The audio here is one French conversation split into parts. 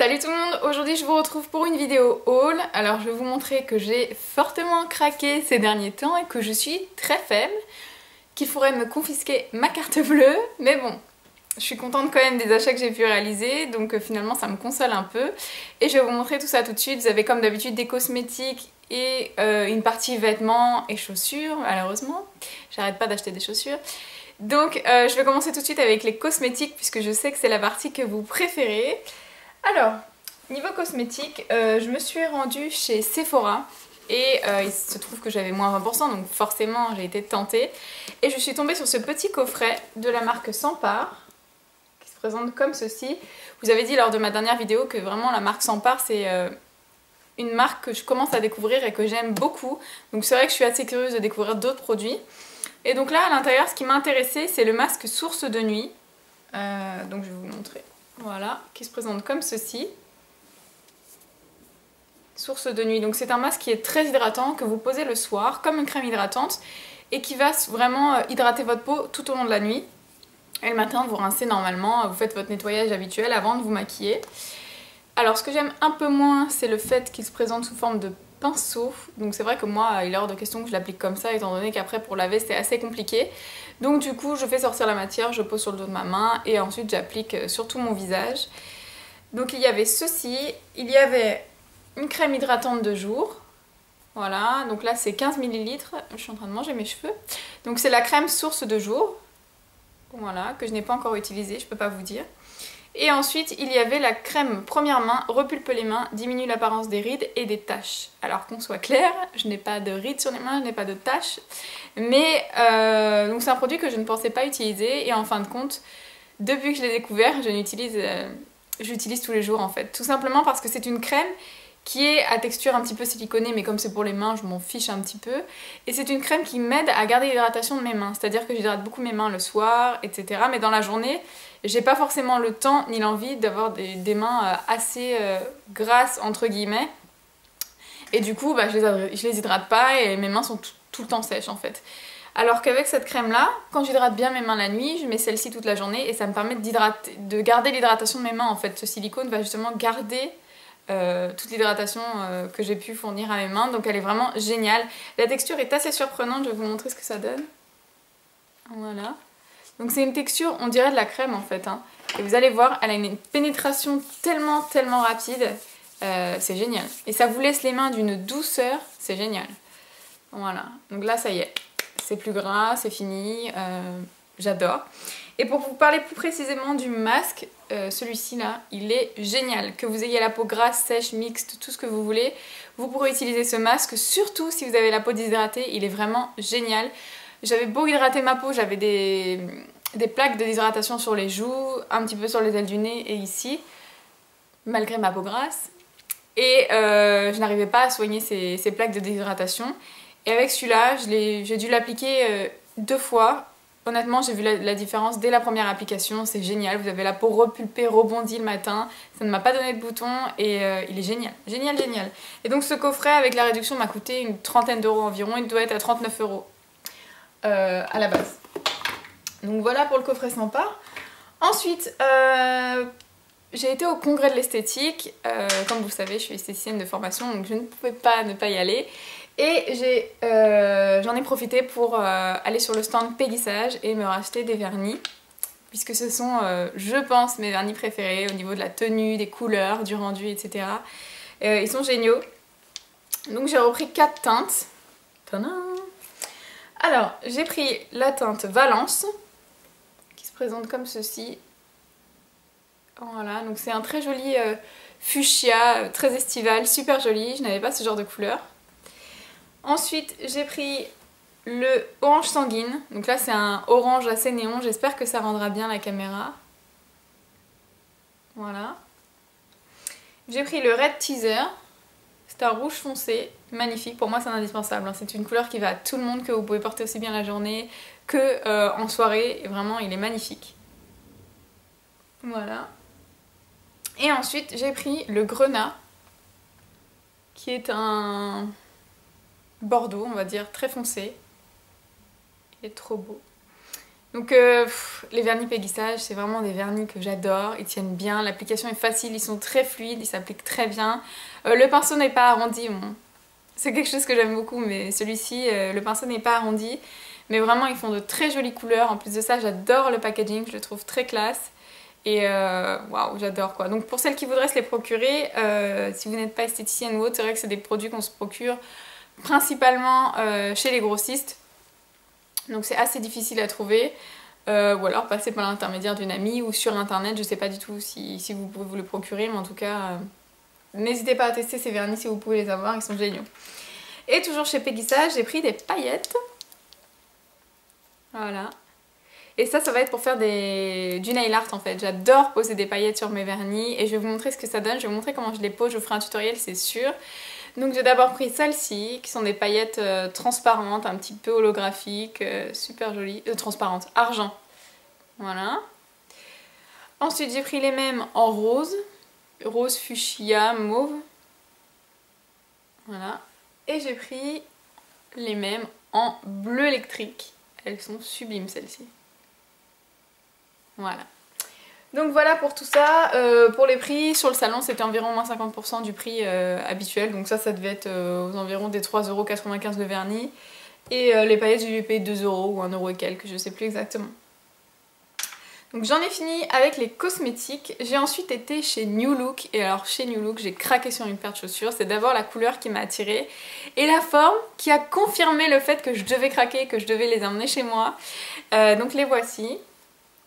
Salut tout le monde, aujourd'hui je vous retrouve pour une vidéo haul. Alors je vais vous montrer que j'ai fortement craqué ces derniers temps et que je suis très faible, qu'il faudrait me confisquer ma carte bleue, mais bon, je suis contente quand même des achats que j'ai pu réaliser, donc finalement ça me console un peu. Et je vais vous montrer tout ça tout de suite. Vous avez comme d'habitude des cosmétiques et une partie vêtements et chaussures, malheureusement. J'arrête pas d'acheter des chaussures. Donc je vais commencer tout de suite avec les cosmétiques puisque je sais que c'est la partie que vous préférez. Alors, niveau cosmétique, je me suis rendue chez Sephora et il se trouve que j'avais moins 20%, donc forcément j'ai été tentée. Et je suis tombée sur ce petit coffret de la marque Sampar qui se présente comme ceci. Vous avez dit lors de ma dernière vidéo que vraiment la marque Sampar c'est une marque que je commence à découvrir et que j'aime beaucoup. Donc c'est vrai que je suis assez curieuse de découvrir d'autres produits. Et donc là à l'intérieur ce qui m'a intéressée c'est le masque source de nuit. Donc je vais vous montrer. Voilà, qui se présente comme ceci. Source de nuit. Donc c'est un masque qui est très hydratant, que vous posez le soir, comme une crème hydratante, et qui va vraiment hydrater votre peau tout au long de la nuit. Et le matin, vous rincez normalement, vous faites votre nettoyage habituel avant de vous maquiller. Alors ce que j'aime un peu moins, c'est le fait qu'il se présente sous forme de pinceau. Donc c'est vrai que moi, il est hors de question que je l'applique comme ça, étant donné qu'après pour laver c'est assez compliqué. Donc du coup je fais sortir la matière, je pose sur le dos de ma main et ensuite j'applique sur tout mon visage. Donc il y avait ceci, il y avait une crème hydratante de jour. Voilà, donc là c'est 15 ml, je suis en train de manger mes cheveux. Donc c'est la crème source de jour, voilà, que je n'ai pas encore utilisée, je peux pas vous dire. Et ensuite, il y avait la crème première main, repulpe les mains, diminue l'apparence des rides et des taches. Alors qu'on soit clair, je n'ai pas de rides sur les mains, je n'ai pas de taches. Mais donc c'est un produit que je ne pensais pas utiliser et en fin de compte, depuis que je l'ai découvert, j'utilise tous les jours en fait. Tout simplement parce que c'est une crème qui est à texture un petit peu siliconée, mais comme c'est pour les mains, je m'en fiche un petit peu. Et c'est une crème qui m'aide à garder l'hydratation de mes mains, c'est-à-dire que j'hydrate beaucoup mes mains le soir, etc. Mais dans la journée, j'ai pas forcément le temps ni l'envie d'avoir des mains assez grasses, entre guillemets. Et du coup, bah, je les hydrate pas et mes mains sont tout le temps sèches en fait. Alors qu'avec cette crème là, quand j'hydrate bien mes mains la nuit, je mets celle-ci toute la journée et ça me permet de garder l'hydratation de mes mains en fait. Ce silicone va justement garder toute l'hydratation que j'ai pu fournir à mes mains, donc elle est vraiment géniale. La texture est assez surprenante, je vais vous montrer ce que ça donne. Voilà. Donc c'est une texture, on dirait de la crème en fait, hein. Et vous allez voir, elle a une pénétration tellement rapide, c'est génial. Et ça vous laisse les mains d'une douceur, c'est génial. Voilà, donc là ça y est, c'est plus gras, c'est fini, j'adore. Et pour vous parler plus précisément du masque, celui-ci là, il est génial. Que vous ayez la peau grasse, sèche, mixte, tout ce que vous voulez, vous pourrez utiliser ce masque, surtout si vous avez la peau déshydratée, il est vraiment génial. J'avais beau hydrater ma peau, j'avais des plaques de déshydratation sur les joues, un petit peu sur les ailes du nez et ici, malgré ma peau grasse. Et je n'arrivais pas à soigner ces plaques de déshydratation. Et avec celui-là, j'ai dû l'appliquer 2 fois. Honnêtement, j'ai vu la différence dès la première application, c'est génial. Vous avez la peau repulpée, rebondie le matin. Ça ne m'a pas donné de boutons et il est génial. Génial, génial. Et donc ce coffret avec la réduction m'a coûté une trentaine d'euros environ. Il doit être à 39 euros à la base. Donc voilà pour le coffret Sampar. Ensuite, j'ai été au congrès de l'esthétique. Comme vous le savez, je suis esthéticienne de formation, donc je ne pouvais pas ne pas y aller. Et j'en ai profité pour aller sur le stand Pégissage et me racheter des vernis. Puisque ce sont, je pense, mes vernis préférés au niveau de la tenue, des couleurs, du rendu, etc. Ils sont géniaux. Donc j'ai repris 4 teintes. Tadam! Alors, j'ai pris la teinte Valence, qui se présente comme ceci. Voilà, donc c'est un très joli fuchsia, très estival, super joli. Je n'avais pas ce genre de couleur. Ensuite, j'ai pris le orange sanguine. Donc là, c'est un orange assez néon. J'espère que ça rendra bien la caméra. Voilà. J'ai pris le red teaser. C'est un rouge foncé, magnifique. Pour moi, c'est un indispensable, hein. C'est une couleur qui va à tout le monde, que vous pouvez porter aussi bien la journée que en soirée. Et vraiment, il est magnifique. Voilà. Et ensuite, j'ai pris le grenat, qui est un bordeaux, on va dire, très foncé. Il est trop beau. Donc les vernis Peggy Sage, c'est vraiment des vernis que j'adore, ils tiennent bien, l'application est facile, ils sont très fluides, ils s'appliquent très bien. Le pinceau n'est pas arrondi, bon, c'est quelque chose que j'aime beaucoup, mais celui-ci, le pinceau n'est pas arrondi. Mais vraiment, ils font de très jolies couleurs. En plus de ça, j'adore le packaging, je le trouve très classe. Et waouh, j'adore quoi. Donc pour celles qui voudraient se les procurer, si vous n'êtes pas esthéticienne ou autre, c'est vrai que c'est des produits qu'on se procure principalement chez les grossistes. Donc c'est assez difficile à trouver. Ou alors passer par l'intermédiaire d'une amie ou sur internet. Je sais pas du tout si vous pouvez vous les procurer, mais en tout cas, n'hésitez pas à tester ces vernis si vous pouvez les avoir, ils sont géniaux. Et toujours chez Peggy Sage, j'ai pris des paillettes. Voilà. Et ça va être pour faire du nail art en fait. J'adore poser des paillettes sur mes vernis et je vais vous montrer ce que ça donne. Je vais vous montrer comment je les pose, je vous ferai un tutoriel c'est sûr. Donc j'ai d'abord pris celles-ci qui sont des paillettes transparentes, un petit peu holographiques, super jolies. Transparentes, argent. Voilà. Ensuite j'ai pris les mêmes en rose. Rose, fuchsia, mauve. Voilà. Et j'ai pris les mêmes en bleu électrique. Elles sont sublimes celles-ci. Voilà. Donc voilà pour tout ça. Pour les prix, sur le salon c'était environ moins 50% du prix habituel. Donc ça devait être aux environs des 3,95€ le vernis. Et les paillettes j'ai dû payer 2€ ou 1€ et quelques, je sais plus exactement. Donc j'en ai fini avec les cosmétiques. J'ai ensuite été chez New Look. Et alors chez New Look j'ai craqué sur une paire de chaussures. C'est d'abord la couleur qui m'a attirée et la forme qui a confirmé le fait que je devais craquer, que je devais les emmener chez moi. Donc les voici.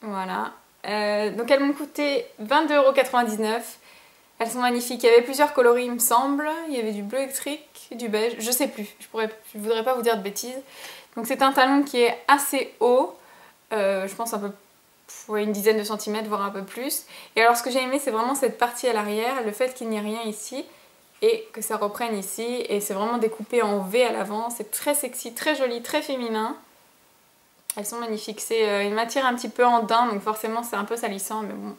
Voilà. Donc elles m'ont coûté 22,99€. Elles sont magnifiques. Il y avait plusieurs coloris il me semble. Il y avait du bleu électrique, du beige. Je sais plus. Je voudrais pas vous dire de bêtises. Donc c'est un talon qui est assez haut. Je pense un peu... Ouais, une dizaine de centimètres, voire un peu plus. Et alors ce que j'ai aimé c'est vraiment cette partie à l'arrière, le fait qu'il n'y ait rien ici et que ça reprenne ici. Et c'est vraiment découpé en V à l'avant, c'est très sexy, très joli, très féminin. Elles sont magnifiques, c'est une matière un petit peu en daim, donc forcément c'est un peu salissant, mais bon,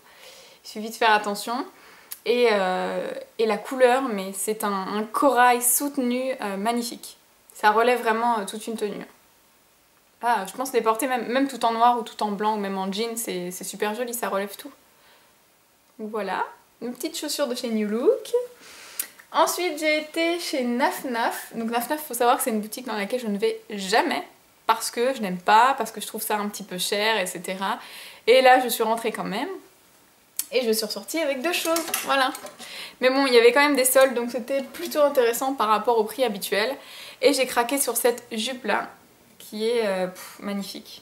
il suffit de faire attention. Et la couleur, mais c'est un corail soutenu magnifique. Ça relève vraiment toute une tenue. Ah, je pense les porter même tout en noir ou tout en blanc ou même en jean, c'est super joli, ça relève tout. Donc voilà, une petite chaussure de chez New Look. Ensuite j'ai été chez Naf Naf. Donc Naf Naf, il faut savoir que c'est une boutique dans laquelle je ne vais jamais parce que je n'aime pas, parce que je trouve ça un petit peu cher, etc. Et là je suis rentrée quand même et je suis ressortie avec deux choses, voilà. Mais bon, il y avait quand même des soldes donc c'était plutôt intéressant par rapport au prix habituel. Et j'ai craqué sur cette jupe là qui est magnifique.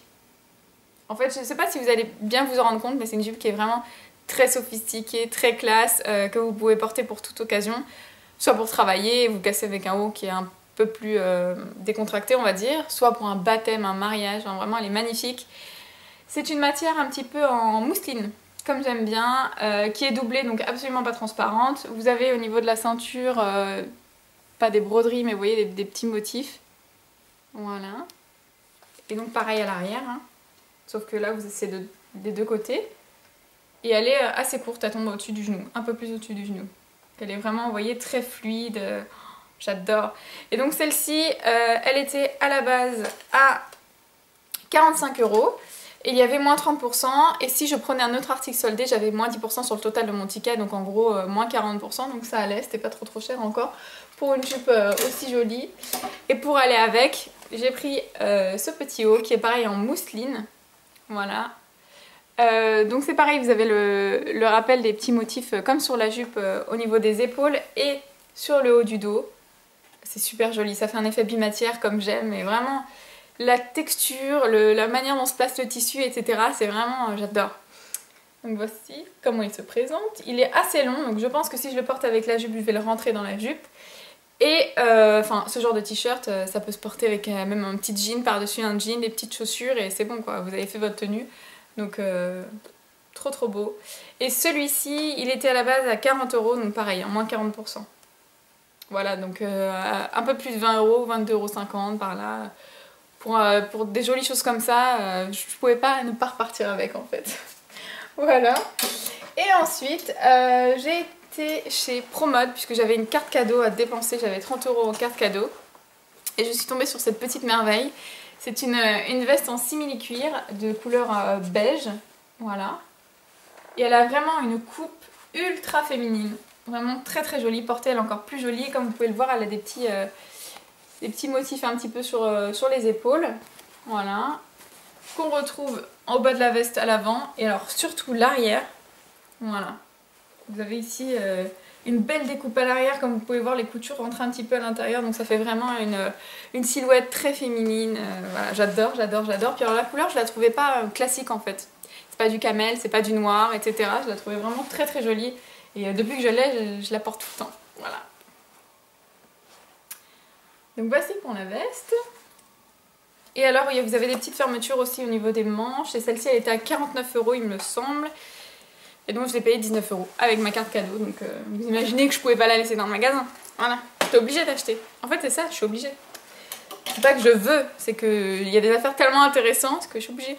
En fait, je ne sais pas si vous allez bien vous en rendre compte, mais c'est une jupe qui est vraiment très sophistiquée, très classe, que vous pouvez porter pour toute occasion, soit pour travailler, vous casser avec un haut qui est un peu plus décontracté, on va dire, soit pour un baptême, un mariage, enfin, vraiment elle est magnifique. C'est une matière un petit peu en mousseline, comme j'aime bien, qui est doublée, donc absolument pas transparente. Vous avez au niveau de la ceinture, pas des broderies, mais vous voyez des petits motifs. Voilà. Et donc pareil à l'arrière, hein. Sauf que là c'est des deux côtés. Et elle est assez courte, elle tombe au-dessus du genou, un peu plus au-dessus du genou. Elle est vraiment, vous voyez, très fluide, j'adore. Et donc celle-ci, elle était à la base à 45€. Et il y avait moins 30%, et si je prenais un autre article soldé, j'avais moins 10% sur le total de mon ticket, donc en gros moins 40%, donc ça allait, c'était pas trop cher encore pour une jupe aussi jolie. Et pour aller avec, j'ai pris ce petit haut qui est pareil en mousseline, voilà. Donc c'est pareil, vous avez le rappel des petits motifs comme sur la jupe au niveau des épaules et sur le haut du dos. C'est super joli, ça fait un effet bimatière comme j'aime, et vraiment... La texture, la manière dont se place le tissu, etc. C'est vraiment... j'adore. Donc voici comment il se présente. Il est assez long, donc je pense que si je le porte avec la jupe, je vais le rentrer dans la jupe. Et enfin, ce genre de t-shirt, ça peut se porter avec même un petit jean par-dessus un jean, des petites chaussures, et c'est bon quoi, vous avez fait votre tenue. Donc trop beau. Et celui-ci, il était à la base à 40€, donc pareil, en moins 40%. Voilà, donc un peu plus de 20€, 22,50€ par là. Pour des jolies choses comme ça, je pouvais pas ne pas repartir avec en fait. Voilà. Et ensuite, j'ai été chez Promode puisque j'avais une carte cadeau à dépenser, j'avais 30€ en carte cadeau. Et je suis tombée sur cette petite merveille. C'est une veste en simili-cuir de couleur beige, voilà. Et elle a vraiment une coupe ultra féminine, vraiment très très jolie. Portée, elle est encore plus jolie. Comme vous pouvez le voir, elle a des petits motifs un petit peu sur les épaules, voilà. Qu'on retrouve en bas de la veste à l'avant. Et alors surtout l'arrière, voilà. Vous avez ici une belle découpe à l'arrière, comme vous pouvez voir, les coutures rentrent un petit peu à l'intérieur, donc ça fait vraiment une silhouette très féminine. Voilà, j'adore, j'adore, j'adore. Puis alors la couleur, je la trouvais pas classique en fait. C'est pas du camel, c'est pas du noir, etc. Je la trouvais vraiment très très jolie. Et depuis que je l'ai, je la porte tout le temps. Voilà. Donc voici pour la veste. Et alors, vous avez des petites fermetures aussi au niveau des manches. Et celle-ci, elle était à 49 €, il me semble. Et donc je l'ai payé 19 € avec ma carte cadeau, donc vous imaginez que je pouvais pas la laisser dans le magasin. Voilà, j'étais obligée d'acheter. En fait c'est ça, je suis obligée. C'est pas que je veux, c'est qu'il y a des affaires tellement intéressantes que je suis obligée.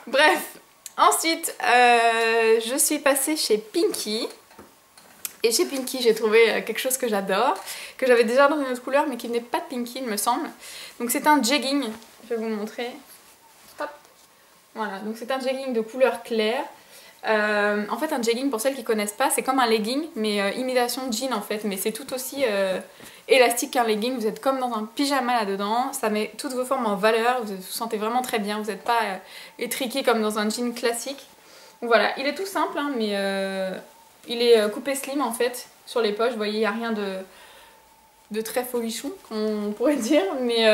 Bref, ensuite je suis passée chez Pinky. Et chez Pinky j'ai trouvé quelque chose que j'adore, que j'avais déjà dans une autre couleur mais qui venait pas de Pinky il me semble. Donc c'est un jegging, je vais vous montrer. Hop. Voilà, donc c'est un jegging de couleur claire. En fait un jegging, pour celles qui connaissent pas, c'est comme un legging mais imitation jean en fait, mais c'est tout aussi élastique qu'un legging. Vous êtes comme dans un pyjama là dedans, ça met toutes vos formes en valeur, vous vous sentez vraiment très bien, vous n'êtes pas étriqué comme dans un jean classique. Donc voilà, il est tout simple hein, mais il est coupé slim en fait sur les poches, vous voyez il n'y a rien de très folichon, on pourrait dire, mais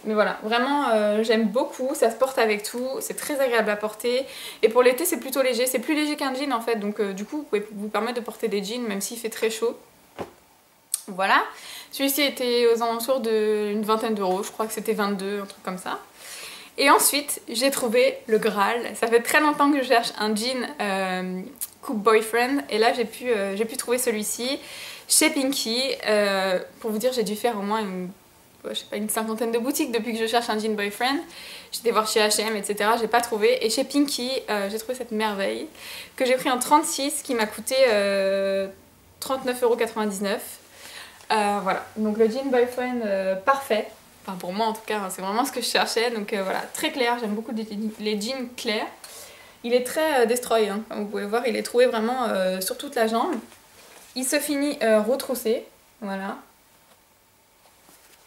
voilà, vraiment j'aime beaucoup, ça se porte avec tout, c'est très agréable à porter, et pour l'été c'est plutôt léger, c'est plus léger qu'un jean en fait, donc du coup vous pouvez vous permettre de porter des jeans même s'il fait très chaud. Voilà, celui-ci était aux alentours d'une vingtaine d'euros, je crois que c'était 22, un truc comme ça. Et ensuite j'ai trouvé le Graal, ça fait très longtemps que je cherche un jean coupe boyfriend, et là j'ai pu trouver celui-ci chez Pinky. Pour vous dire, j'ai dû faire au moins je sais pas, une cinquantaine de boutiques depuis que je cherche un jean boyfriend. J'étais voir chez H&M, etc. J'ai pas trouvé. Et chez Pinky, j'ai trouvé cette merveille que j'ai pris en 36, qui m'a coûté 39,99 €. Voilà, donc le jean boyfriend parfait. Enfin pour moi en tout cas, hein, c'est vraiment ce que je cherchais. Donc voilà, très clair, j'aime beaucoup les jeans clairs. Il est très destroy, hein, comme vous pouvez voir, il est troué vraiment sur toute la jambe. Il se finit retroussé, voilà.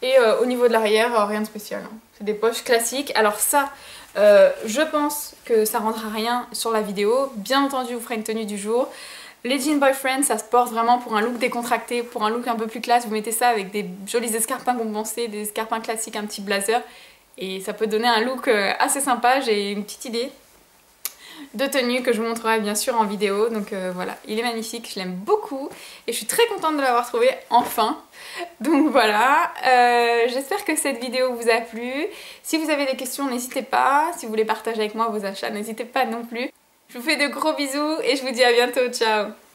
Et au niveau de l'arrière, rien de spécial. Hein. C'est des poches classiques. Alors ça, je pense que ça rendra rien sur la vidéo. Bien entendu, vous ferez une tenue du jour. Les jeans boyfriend, ça se porte vraiment pour un look décontracté, pour un look un peu plus classe. Vous mettez ça avec des jolis escarpins compensés, des escarpins classiques, un petit blazer. Et ça peut donner un look assez sympa. J'ai une petite idée de tenue que je vous montrerai bien sûr en vidéo. Donc voilà, il est magnifique, je l'aime beaucoup et je suis très contente de l'avoir trouvé enfin. Donc voilà, j'espère que cette vidéo vous a plu. Si vous avez des questions, n'hésitez pas. Si vous voulez partager avec moi vos achats, n'hésitez pas non plus. Je vous fais de gros bisous et je vous dis à bientôt, ciao!